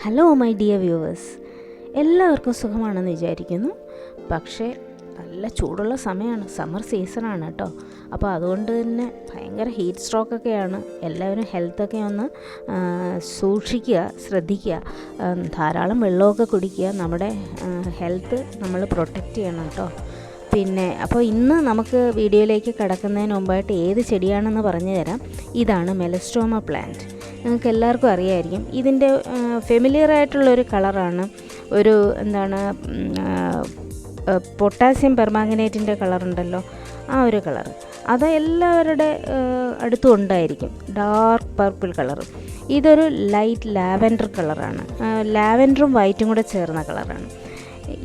Hello my dear viewers, എല്ലാവർക്കും സുഖമാണെന്ന് വിചാരിക്കുന്നു. പക്ഷേ നല്ല ചൂടുള്ള സമയമാണ്, സമ്മർ സീസണാണ് കേട്ടോ. അപ്പോൾ അതുകൊണ്ട് തന്നെ ഭയങ്കര ഹീറ്റ് സ്ട്രോക്കൊക്കെയാണ്. എല്ലാവരും ഹെൽത്തൊക്കെ ഒന്ന് സൂക്ഷിക്കുക, ശ്രദ്ധിക്കുക, ധാരാളം വെള്ളമൊക്കെ കുടിക്കുക. നമ്മുടെ ഹെൽത്ത് നമ്മൾ പ്രൊട്ടക്റ്റ് ചെയ്യണം കേട്ടോ. പിന്നെ അപ്പോൾ ഇന്ന് നമുക്ക് വീഡിയോയിലേക്ക് കടക്കുന്നതിന് മുമ്പായിട്ട് ഏത് ചെടിയാണെന്ന് പറഞ്ഞു തരാം. ഇതാണ് മെലസ്റ്റോമ പ്ലാന്റ്. നിങ്ങൾക്ക് എല്ലാവർക്കും അറിയാമായിരിക്കും. ഇതിൻ്റെ ഫെമിലിയർ ആയിട്ടുള്ളൊരു കളറാണ്, ഒരു പൊട്ടാസ്യം പെർമാംഗനേറ്റിൻ്റെ കളറുണ്ടല്ലോ, ആ ഒരു കളർ. അത് എല്ലാവരുടെ അടുത്തും ഉണ്ടായിരിക്കും, ഡാർക്ക് പർപ്പിൾ കളർ. ഇതൊരു ലൈറ്റ് ലാവൻഡർ കളറാണ്, ലാവൻഡറും വൈറ്റും കൂടെ ചേർന്ന കളറാണ്.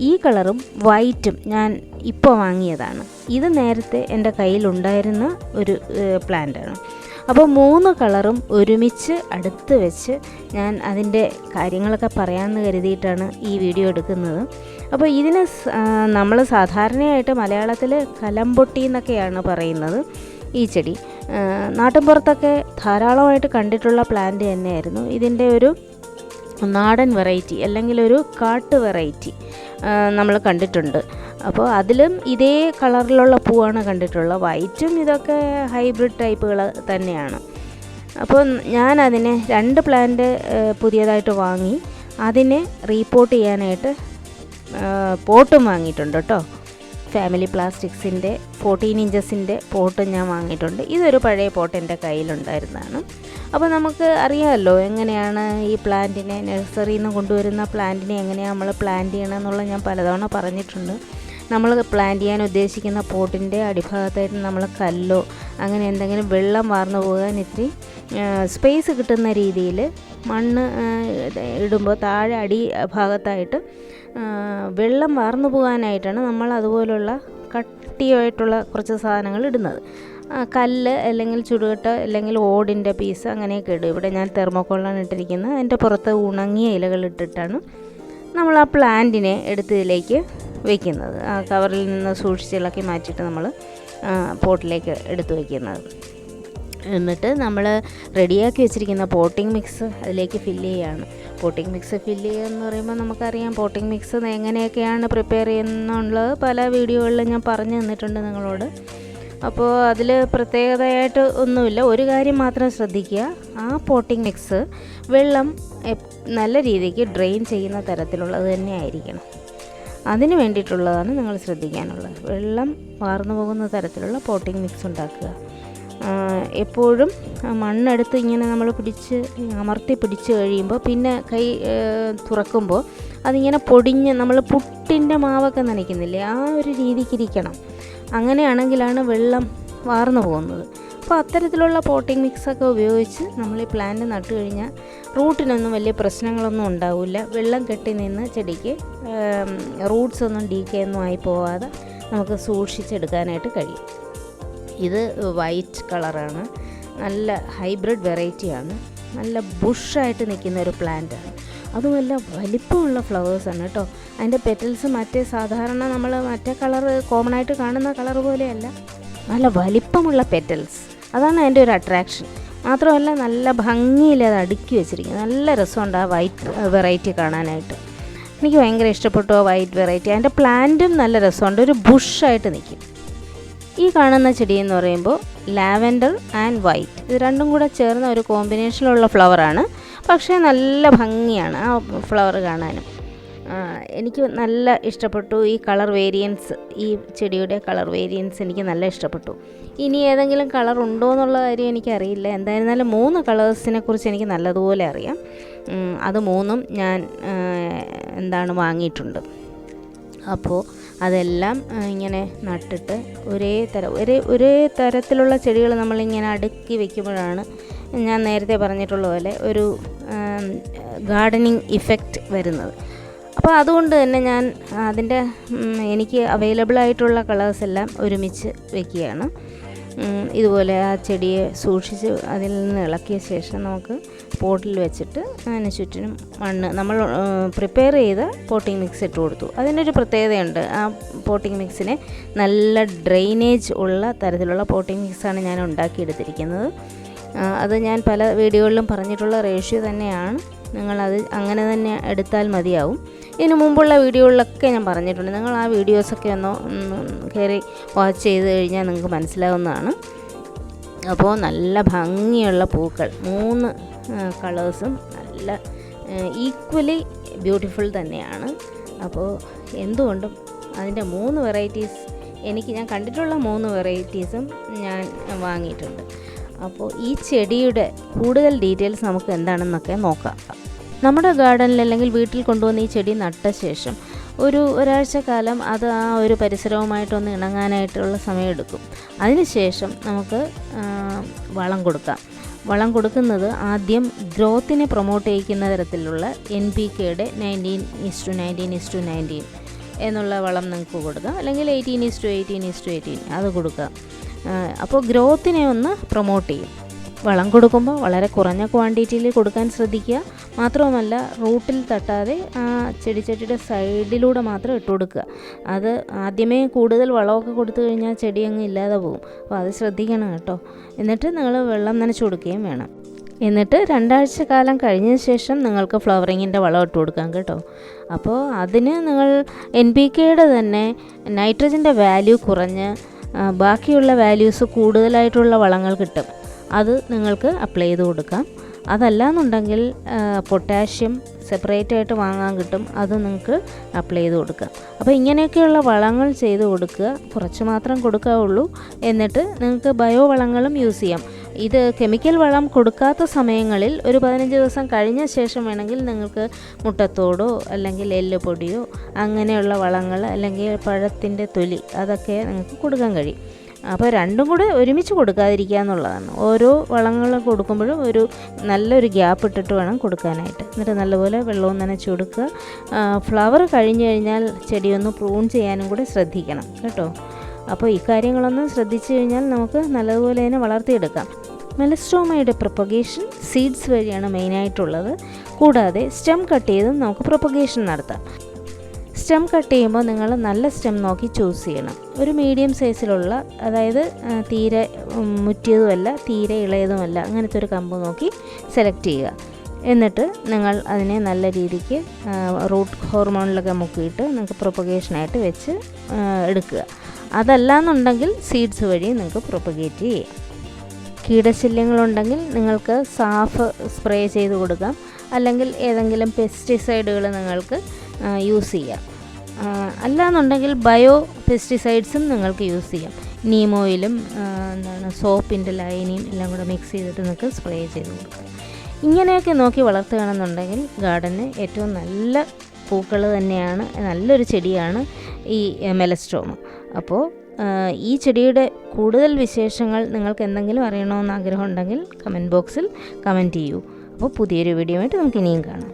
ഈ കളറും വൈറ്റും ഞാൻ ഇപ്പോൾ വാങ്ങിയതാണ്. ഇത് നേരത്തെ എൻ്റെ കയ്യിലുണ്ടായിരുന്ന ഒരു പ്ലാന്റാണ്. അപ്പോൾ 3 കളറും ഒരുമിച്ച് അടുത്ത് വെച്ച് ഞാൻ അതിൻ്റെ കാര്യങ്ങളൊക്കെ പറയാമെന്ന് കരുതിയിട്ടാണ് ഈ വീഡിയോ എടുക്കുന്നത്. അപ്പോൾ ഇതിന് നമ്മൾ സാധാരണയായിട്ട് മലയാളത്തിൽ കലമ്പൊട്ടി എന്നൊക്കെയാണ് പറയുന്നത്. ഈ ചെടി നാട്ടിൻപുറത്തൊക്കെ ധാരാളമായിട്ട് കണ്ടിട്ടുള്ള പ്ലാന്റ് തന്നെയായിരുന്നു. ഇതിൻ്റെ ഒരു നാടൻ വെറൈറ്റി അല്ലെങ്കിൽ ഒരു കാട്ട് വെറൈറ്റി നമ്മൾ കണ്ടിട്ടുണ്ട്. അപ്പോൾ അതിലും ഇതേ കളറിലുള്ള പൂവാണ് കണ്ടിട്ടുള്ളത്. വൈറ്റും ഇതൊക്കെ ഹൈബ്രിഡ് ടൈപ്പുകൾ തന്നെയാണ്. അപ്പോൾ ഞാൻ അതിനെ 2 പ്ലാന്റ് പുതിയതായിട്ട് വാങ്ങി. അതിനെ റീപോർട്ട് ചെയ്യാനായിട്ട് പോട്ടും വാങ്ങിയിട്ടുണ്ട് കേട്ടോ. ഫാമിലി പ്ലാസ്റ്റിക്സിൻ്റെ 14 ഇഞ്ചസിൻ്റെ പോട്ട് ഞാൻ വാങ്ങിയിട്ടുണ്ട്. ഇതൊരു പഴയ പോട്ട് എൻ്റെ കയ്യിലുണ്ടായിരുന്നതാണ്. അപ്പോൾ നമുക്ക് അറിയാമല്ലോ എങ്ങനെയാണ് ഈ പ്ലാന്റിനെ, നഴ്സറിയിൽ നിന്ന് കൊണ്ടുവരുന്ന പ്ലാന്റിനെ എങ്ങനെയാണ് നമ്മൾ പ്ലാന്റ് ചെയ്യണമെന്നുള്ളത് ഞാൻ പലതവണ പറഞ്ഞിട്ടുണ്ട്. നമ്മൾ പ്ലാന്റ് ചെയ്യാൻ ഉദ്ദേശിക്കുന്ന പോട്ടിൻ്റെ അടിഭാഗത്തായിട്ട് നമ്മൾ കല്ലോ അങ്ങനെ എന്തെങ്കിലും വെള്ളം വാർന്നു പോകാൻ ഇത്തിരി സ്പേസ് കിട്ടുന്ന രീതിയിൽ മണ്ണ് ഇടുമ്പോൾ താഴെ അടി ഭാഗത്തായിട്ട് വെള്ളം വാർന്നു പോകാനായിട്ടാണ് നമ്മൾ അതുപോലുള്ള കട്ടിയായിട്ടുള്ള കുറച്ച് സാധനങ്ങൾ ഇടുന്നത്. കല്ല് അല്ലെങ്കിൽ ചുടുകട്ട അല്ലെങ്കിൽ ഓടിൻ്റെ പീസ് അങ്ങനെയൊക്കെ ഇടും. ഇവിടെ ഞാൻ തെർമോക്കോളാണ് ഇട്ടിരിക്കുന്നത്. അതിൻ്റെ പുറത്ത് ഉണങ്ങിയ ഇലകൾ ഇട്ടിട്ടാണ് നമ്മൾ ആ പ്ലാന്റിനെ എടുത്ത് ഇതിലേക്ക് വയ്ക്കുന്നത്. ആ കവറിൽ നിന്ന് സൂക്ഷിച്ചിളക്കി മാറ്റിയിട്ട് നമ്മൾ പോട്ടിലേക്ക് എടുത്ത് വയ്ക്കുന്നത്. എന്നിട്ട് നമ്മൾ റെഡിയാക്കി വെച്ചിരിക്കുന്ന പോട്ടിംഗ് മിക്സ് അതിലേക്ക് ഫില്ല് ചെയ്യുകയാണ്. പോട്ടിംഗ് മിക്സ് ഫില്ല് ചെയ്യുക എന്ന് പറയുമ്പോൾ നമുക്കറിയാം പോട്ടിംഗ് മിക്സ് എങ്ങനെയൊക്കെയാണ് പ്രിപ്പയർ ചെയ്യുന്നുള്ളത് പല വീഡിയോകളിലും ഞാൻ പറഞ്ഞു തന്നിട്ടുണ്ട് നിങ്ങളോട്. അപ്പോൾ അതിൽ പ്രത്യേകതയായിട്ട് ഒന്നുമില്ല. ഒരു കാര്യം മാത്രം ശ്രദ്ധിക്കുക, ആ പോട്ടിംഗ് മിക്സ് വെള്ളം നല്ല രീതിക്ക് ഡ്രെയിൻ ചെയ്യുന്ന തരത്തിലുള്ളത് തന്നെ ആയിരിക്കണം. അതിന് വേണ്ടിയിട്ടുള്ളതാണ് നിങ്ങൾ ശ്രദ്ധിക്കാനുള്ളത്. വെള്ളം വാർന്നു പോകുന്ന തരത്തിലുള്ള പോട്ടിംഗ് മിക്സ് ഉണ്ടാക്കുക. എപ്പോഴും മണ്ണെടുത്ത് ഇങ്ങനെ നമ്മൾ അമർത്തി പിടിച്ച് കഴിയുമ്പോൾ പിന്നെ കൈ തുറക്കുമ്പോൾ അതിങ്ങനെ പൊടിഞ്ഞ് നമ്മൾ പുട്ടിൻ്റെ മാവൊക്കെ നനയ്ക്കുന്നില്ലേ, ആ ഒരു രീതിക്കിരിക്കണം. അങ്ങനെയാണെങ്കിലാണ് വെള്ളം വാർന്നു പോകുന്നത്. അപ്പോൾ അത്തരത്തിലുള്ള പോട്ടിംഗ് മിക്സൊക്കെ ഉപയോഗിച്ച് നമ്മൾ ഈ പ്ലാന്റ് നട്ടു കഴിഞ്ഞാൽ റൂട്ടിനൊന്നും വലിയ പ്രശ്നങ്ങളൊന്നും ഉണ്ടാവില്ല. വെള്ളം കെട്ടി നിന്ന് ചെടിക്ക് റൂട്ട്സ് ഒന്നും ഡീക്കേ ഒന്നും ആയി പോവാതെ നമുക്ക് സൂക്ഷിച്ചെടുക്കാനായിട്ട് കഴിയും. ഇത് വൈറ്റ് കളറാണ്, നല്ല ഹൈബ്രിഡ് വെറൈറ്റിയാണ്, നല്ല ബുഷായിട്ട് നിൽക്കുന്ന ഒരു പ്ലാന്റാണ്. അതുമല്ല വലിപ്പമുള്ള ഫ്ലവേഴ്സാണ് കേട്ടോ. അതിൻ്റെ പെറ്റൽസ് മറ്റേ സാധാരണ നമ്മൾ മറ്റേ കളറ് കോമൺ ആയിട്ട് കാണുന്ന കളർ പോലെയല്ല, നല്ല വലിപ്പമുള്ള പെറ്റൽസ്. അതാണ് അതിൻ്റെ ഒരു അട്രാക്ഷൻ. മാത്രമല്ല നല്ല ഭംഗിയിൽ അത് അടുക്കി വെച്ചിരിക്കുന്നത്. നല്ല രസമുണ്ട് ആ വൈറ്റ് വെറൈറ്റി കാണാനായിട്ട്. എനിക്ക് ഭയങ്കര ഇഷ്ടപ്പെട്ടു ആ വൈറ്റ് വെറൈറ്റി. അതിൻ്റെ പ്ലാന്റും നല്ല രസമുണ്ട്, ഒരു ബുഷായിട്ട് നിൽക്കും. ഈ കാണുന്ന ചെടി എന്ന് പറയുമ്പോൾ ലാവൻഡർ ആൻഡ് വൈറ്റ്, ഇത് രണ്ടും കൂടെ ചേർന്ന ഒരു കോമ്പിനേഷനിലുള്ള ഫ്ലവറാണ്. പക്ഷേ നല്ല ഭംഗിയാണ് ആ ഫ്ലവർ കാണാനും. എനിക്ക് നല്ല ഇഷ്ടപ്പെട്ടു ഈ കളർ വേരിയൻസ്. ഈ ചെടിയുടെ കളർ വേരിയൻസ് എനിക്ക് നല്ല ഇഷ്ടപ്പെട്ടു. ഇനി ഏതെങ്കിലും കളർ ഉണ്ടോ എന്നുള്ള കാര്യം എനിക്കറിയില്ല. എന്തായിരുന്നാലും 3 കളേഴ്സിനെ കുറിച്ച് എനിക്ക് നല്ലതുപോലെ അറിയാം. അത് 3ഉം ഞാൻ വാങ്ങിയിട്ടുണ്ട്. അപ്പോൾ അതെല്ലാം ഇങ്ങനെ നട്ടിട്ട് ഒരേ തരത്തിലുള്ള ചെടികൾ നമ്മളിങ്ങനെ അടുക്കി വയ്ക്കുമ്പോഴാണ് ഞാൻ നേരത്തെ പറഞ്ഞിട്ടുള്ള പോലെ ഒരു ഗാർഡനിങ് ഇഫക്റ്റ് വരുന്നത്. അപ്പോൾ അതുകൊണ്ട് തന്നെ ഞാൻ എനിക്ക് അവൈലബിൾ ആയിട്ടുള്ള കളേഴ്സ് എല്ലാം ഒരുമിച്ച് വയ്ക്കുകയാണ്. ഇതുപോലെ ആ ചെടിയെ സൂക്ഷിച്ച് അതിൽ നിന്ന് ഇളക്കിയ ശേഷം നമുക്ക് പോട്ടിൽ വെച്ചിട്ട് അതിന് ചുറ്റിനും മണ്ണ് നമ്മൾ പ്രിപ്പയർ ചെയ്ത പോട്ടിംഗ് മിക്സ് ഇട്ട് കൊടുത്തു. അതിനൊരു പ്രത്യേകതയുണ്ട്. ആ പോട്ടിംഗ് മിക്സിന് നല്ല ഡ്രെയിനേജ് ഉള്ള തരത്തിലുള്ള പോട്ടിംഗ് മിക്സാണ് ഞാൻ ഉണ്ടാക്കിയെടുത്തിരിക്കുന്നത്. അത് ഞാൻ പല വീഡിയോകളിലും പറഞ്ഞിട്ടുള്ള റേഷ്യോ തന്നെയാണ്. നിങ്ങളത് അങ്ങനെ തന്നെ എടുത്താൽ മതിയാവും. ഇതിന് മുമ്പുള്ള വീഡിയോകളിലൊക്കെ ഞാൻ പറഞ്ഞിട്ടുണ്ട്. നിങ്ങൾ ആ വീഡിയോസൊക്കെ ഒന്ന് കയറി വാച്ച് ചെയ്ത് കഴിഞ്ഞാൽ നിങ്ങൾക്ക് മനസ്സിലാവുന്നതാണ്. അപ്പോൾ നല്ല ഭംഗിയുള്ള പൂക്കൾ, 3 കളേഴ്സും നല്ല ഈക്വലി ബ്യൂട്ടിഫുൾ തന്നെയാണ്. അപ്പോൾ എന്തുകൊണ്ടും അതിൻ്റെ 3 വെറൈറ്റീസ് ഞാൻ കണ്ടിട്ടുള്ള 3 വെറൈറ്റീസും ഞാൻ വാങ്ങിയിട്ടുണ്ട്. അപ്പോൾ ഈ ചെടിയുടെ കൂടുതൽ ഡീറ്റെയിൽസ് നമുക്ക് എന്താണെന്നൊക്കെ നോക്കാം. നമ്മുടെ ഗാർഡനിൽ അല്ലെങ്കിൽ വീട്ടിൽ കൊണ്ടുവന്ന് ഈ ചെടി നട്ട ശേഷം ഒരാഴ്ച കാലം അത് ആ ഒരു പരിസരവുമായിട്ടൊന്ന് ഇണങ്ങാനായിട്ടുള്ള സമയമെടുക്കും. അതിനുശേഷം നമുക്ക് വളം കൊടുക്കാം. വളം കൊടുക്കുന്നത് ആദ്യം ഗ്രോത്തിനെ പ്രൊമോട്ട് ചെയ്യിക്കുന്ന തരത്തിലുള്ള NPKയുടെ 19:19:19 എന്നുള്ള വളം നിങ്ങൾക്ക് കൊടുക്കാം, അല്ലെങ്കിൽ 18:18:18 അത് കൊടുക്കാം. അപ്പോൾ ഗ്രോത്തിനെ ഒന്ന് പ്രൊമോട്ട് ചെയ്യും. വളം കൊടുക്കുമ്പോൾ വളരെ കുറഞ്ഞ ക്വാണ്ടിറ്റിയിൽ കൊടുക്കാൻ ശ്രദ്ധിക്കുക. മാത്രവുമല്ല, റൂട്ടിൽ തട്ടാതെ ആ ചെടിച്ചട്ടിയുടെ സൈഡിലൂടെ മാത്രം ഇട്ട് കൊടുക്കുക. അത് ആദ്യമേ കൂടുതൽ വളമൊക്കെ കൊടുത്തു കഴിഞ്ഞാൽ ചെടി അങ്ങ് ഇല്ലാതെ പോകും. അപ്പോൾ അത് ശ്രദ്ധിക്കണം കേട്ടോ. എന്നിട്ട് നിങ്ങൾ വെള്ളം നനച്ച് കൊടുക്കുകയും വേണം. എന്നിട്ട് 2 ആഴ്ച കാലം കഴിഞ്ഞ ശേഷം നിങ്ങൾക്ക് ഫ്ലവറിങ്ങിൻ്റെ വളം ഇട്ട് കൊടുക്കാം കേട്ടോ. അപ്പോൾ അതിന് നിങ്ങൾ NPKയുടെ തന്നെ നൈട്രജൻ്റെ വാല്യൂ കുറഞ്ഞ് ബാക്കിയുള്ള വാല്യൂസ് കൂടുതലായിട്ടുള്ള വളങ്ങൾ കിട്ടും. അത് നിങ്ങൾക്ക് അപ്ലൈ ചെയ്ത് കൊടുക്കാം. അതല്ലാന്നുണ്ടെങ്കിൽ പൊട്ടാഷ്യം സെപ്പറേറ്റ് ആയിട്ട് വാങ്ങാൻ കിട്ടും, അത് നിങ്ങൾക്ക് അപ്ലൈ ചെയ്ത് കൊടുക്കാം. അപ്പോൾ ഇങ്ങനെയൊക്കെയുള്ള വളങ്ങൾ ചെയ്ത് കൊടുക്കുക. കുറച്ച് മാത്രം കൊടുക്കാവുള്ളൂ. എന്നിട്ട് നിങ്ങൾക്ക് ബയോ വളങ്ങളും യൂസ് ചെയ്യാം. ഇത് കെമിക്കൽ വളം കൊടുക്കാത്ത സമയങ്ങളിൽ ഒരു 15 ദിവസം കഴിഞ്ഞ ശേഷം വേണമെങ്കിൽ നിങ്ങൾക്ക് മുട്ടത്തോടോ അല്ലെങ്കിൽ എല്ലുപൊടിയോ അങ്ങനെയുള്ള വളങ്ങൾ, അല്ലെങ്കിൽ പഴത്തിൻ്റെ തൊലി, അതൊക്കെ നിങ്ങൾക്ക് കൊടുക്കാൻ കഴിയും. അപ്പോൾ രണ്ടും കൂടെ ഒരുമിച്ച് കൊടുക്കാതിരിക്കുക എന്നുള്ളതാണ്. ഓരോ വളങ്ങൾ കൊടുക്കുമ്പോഴും നല്ലൊരു ഗ്യാപ്പ് ഇട്ടിട്ട് വേണം കൊടുക്കാനായിട്ട്. എന്നിട്ട് നല്ലപോലെ വെള്ളവും നനച്ച് കൊടുക്കുക. ഫ്ലവർ കഴിഞ്ഞ് കഴിഞ്ഞാൽ ചെടിയൊന്ന് പ്രൂൺ ചെയ്യാനും കൂടെ ശ്രദ്ധിക്കണം കേട്ടോ. അപ്പോൾ ഈ കാര്യങ്ങളൊന്ന് ശ്രദ്ധിച്ചു കഴിഞ്ഞാൽ നമുക്ക് നല്ലതുപോലെ തന്നെ വളർത്തിയെടുക്കാം. മെലസ്ട്രോമയുടെ പ്രൊപ്പഗേഷൻ സീഡ്സ് വഴിയാണ് മെയിനായിട്ടുള്ളത്. കൂടാതെ സ്റ്റെം കട്ട് ചെയ്തും നമുക്ക് പ്രൊപ്പഗേഷൻ നടത്താം. സ്റ്റെം കട്ട് ചെയ്യുമ്പോൾ നിങ്ങൾ നല്ല സ്റ്റെം നോക്കി ചൂസ് ചെയ്യണം. ഒരു മീഡിയം സൈസിലുള്ള, അതായത് തീരെ മുറ്റിയതുമല്ല തീരെ ഇളയതുമല്ല, അങ്ങനത്തെ ഒരു കമ്പ് നോക്കി സെലക്ട് ചെയ്യുക. എന്നിട്ട് നിങ്ങൾ അതിനെ നല്ല രീതിക്ക് റൂട്ട് ഹോർമോണിലൊക്കെ മുക്കിയിട്ട് നിങ്ങൾക്ക് പ്രൊപ്പഗേഷനായിട്ട് വെച്ച് എടുക്കുക. അതല്ലാന്നുണ്ടെങ്കിൽ സീഡ്സ് വഴി നിങ്ങൾക്ക് പ്രൊപ്പഗേറ്റ് ചെയ്യാം. കീടശല്യങ്ങളുണ്ടെങ്കിൽ നിങ്ങൾക്ക് സാഫ് സ്പ്രേ ചെയ്ത് കൊടുക്കാം, അല്ലെങ്കിൽ ഏതെങ്കിലും പെസ്റ്റിസൈഡുകൾ നിങ്ങൾക്ക് യൂസ് ചെയ്യാം. അല്ലാന്നുണ്ടെങ്കിൽ ബയോ പെസ്റ്റിസൈഡ്സും നിങ്ങൾക്ക് യൂസ് ചെയ്യാം. നീം ഓയിലും സോപ്പിൻ്റെ ലായനിയും എല്ലാം കൂടെ മിക്സ് ചെയ്തിട്ട് നിങ്ങൾക്ക് സ്പ്രേ ചെയ്ത് കൊടുക്കാം. ഇങ്ങനെയൊക്കെ നോക്കി വളർത്തുകയാണെന്നുണ്ടെങ്കിൽ ഗാർഡന് ഏറ്റവും നല്ല പൂക്കൾ തന്നെയാണ്, നല്ലൊരു ചെടിയാണ് ഈ മെലസ്ട്രോമ. അപ്പോൾ ഈ ചെടിയുടെ കൂടുതൽ വിശേഷങ്ങൾ നിങ്ങൾക്ക് എന്തെങ്കിലും അറിയണമെന്ന് ആഗ്രഹമുണ്ടെങ്കിൽ കമൻറ്റ് ബോക്സിൽ കമൻറ്റ് ചെയ്യൂ. അപ്പോൾ പുതിയൊരു വീഡിയോ ആയിട്ട് നമുക്ക് ഇനിയും കാണാം.